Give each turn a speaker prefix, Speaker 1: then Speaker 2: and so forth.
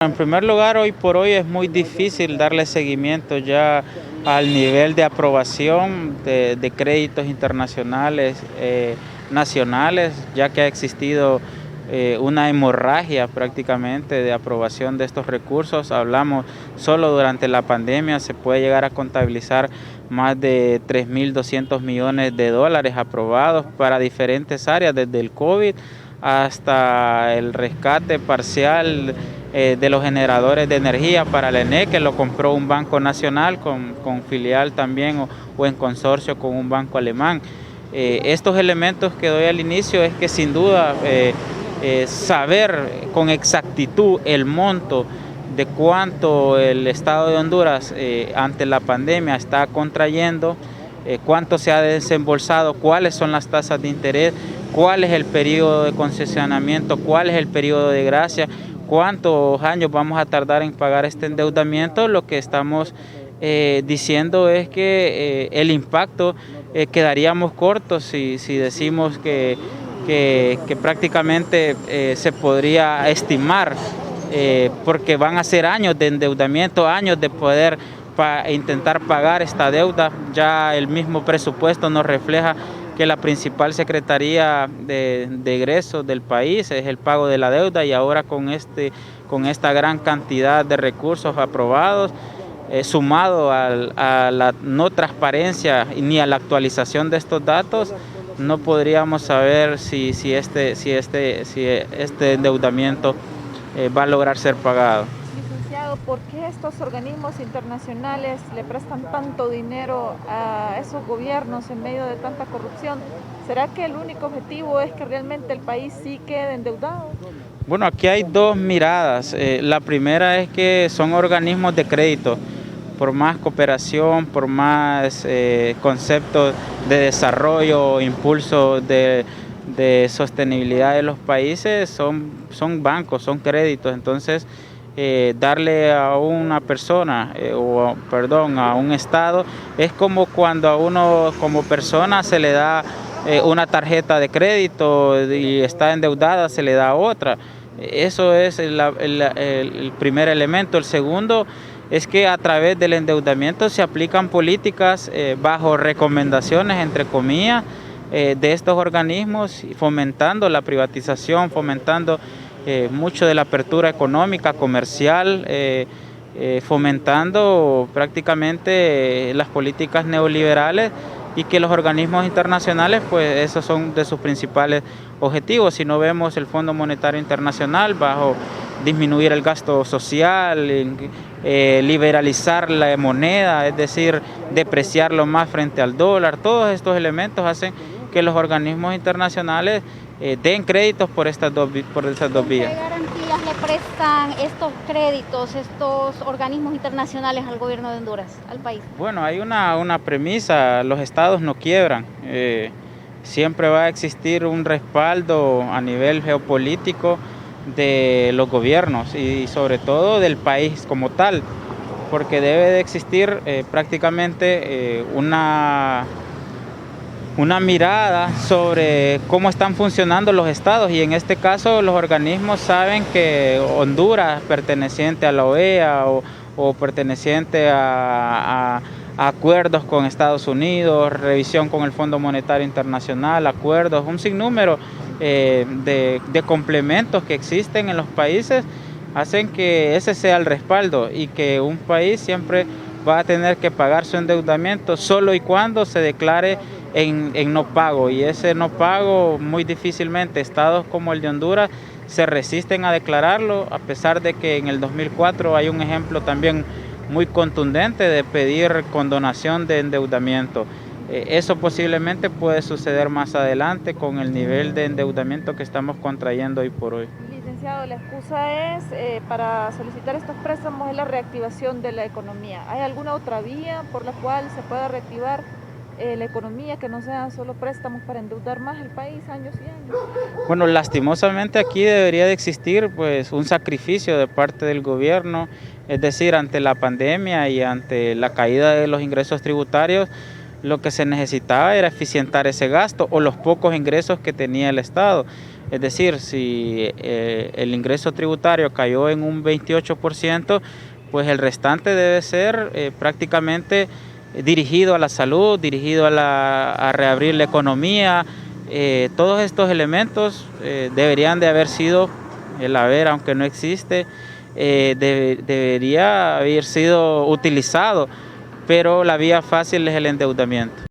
Speaker 1: En primer lugar, hoy por hoy es muy difícil darle seguimiento ya al nivel de aprobación de créditos internacionales, nacionales, ya que ha existido una hemorragia prácticamente de aprobación de estos recursos. Hablamos solo durante la pandemia, se puede llegar a contabilizar más de 3.200 millones de dólares aprobados para diferentes áreas, desde el COVID hasta el rescate parcial de los generadores de energía para el ENE, que lo compró un banco nacional con filial también o en consorcio con un banco alemán. Estos elementos que doy al inicio es que sin duda saber con exactitud el monto de cuánto el Estado de Honduras ante la pandemia está contrayendo, cuánto se ha desembolsado, cuáles son las tasas de interés, cuál es el periodo de concesionamiento, cuál es el periodo de gracia, cuántos años vamos a tardar en pagar este endeudamiento. Lo que estamos diciendo es que el impacto quedaríamos cortos si decimos que prácticamente se podría estimar, porque van a ser años de endeudamiento, años de poder intentar pagar esta deuda. Ya el mismo presupuesto nos refleja que la principal secretaría de egresos del país es el pago de la deuda, y ahora con esta gran cantidad de recursos aprobados, sumado a la no transparencia ni a la actualización de estos datos, no podríamos saber si este endeudamiento va a lograr ser pagado.
Speaker 2: Licenciado, ¿por qué estos organismos internacionales le prestan tanto dinero a esos gobiernos en medio de tanta corrupción? ¿Será que el único objetivo es que realmente el país sí quede endeudado?
Speaker 1: Bueno, aquí hay dos miradas. La primera es que son organismos de crédito. Por más cooperación, por más conceptos de desarrollo, impulso de sostenibilidad de los países, son bancos, son créditos. Entonces, darle a una persona, a un Estado, es como cuando a uno como persona se le da una tarjeta de crédito y está endeudada, se le da otra. Eso es el primer elemento. El segundo es que a través del endeudamiento se aplican políticas bajo recomendaciones, entre comillas, de estos organismos, fomentando la privatización, fomentando mucho de la apertura económica, comercial, fomentando prácticamente las políticas neoliberales, y que los organismos internacionales, pues esos son de sus principales objetivos. Si no vemos el Fondo Monetario Internacional bajo disminuir el gasto social, liberalizar la moneda, es decir, depreciarlo más frente al dólar. Todos estos elementos hacen que los organismos internacionales den créditos por estas dos vías.
Speaker 3: ¿Qué garantías le prestan estos créditos, estos organismos internacionales al gobierno de Honduras, al país?
Speaker 1: Bueno, hay una premisa: los estados no quiebran. Siempre va a existir un respaldo a nivel geopolítico de los gobiernos y sobre todo del país como tal, porque debe de existir prácticamente una mirada sobre cómo están funcionando los estados, y en este caso los organismos saben que Honduras, perteneciente a la OEA o perteneciente a acuerdos con Estados Unidos, revisión con el Fondo Monetario Internacional, acuerdos, un sinnúmero de complementos que existen en los países, hacen que ese sea el respaldo, y que un país siempre va a tener que pagar su endeudamiento solo y cuando se declare en no pago, y ese no pago muy difícilmente estados como el de Honduras se resisten a declararlo, a pesar de que en el 2004 hay un ejemplo también muy contundente de pedir condonación de endeudamiento. Eso posiblemente puede suceder más adelante con el nivel de endeudamiento que estamos contrayendo hoy por hoy.
Speaker 2: Licenciado, la excusa es para solicitar estos préstamos es la reactivación de la economía. ¿Hay alguna otra vía por la cual se pueda reactivar la economía, que no sean solo préstamos para endeudar más el país años y años?
Speaker 1: Bueno, lastimosamente aquí debería de existir pues un sacrificio de parte del gobierno, es decir, ante la pandemia y ante la caída de los ingresos tributarios, lo que se necesitaba era eficientar ese gasto o los pocos ingresos que tenía el Estado. Es decir, si el ingreso tributario cayó en un 28%, pues el restante debe ser prácticamente dirigido a la salud, dirigido a reabrir la economía. Todos estos elementos deberían de haber sido, el haber, aunque no existe, debería haber sido utilizado, pero la vía fácil es el endeudamiento.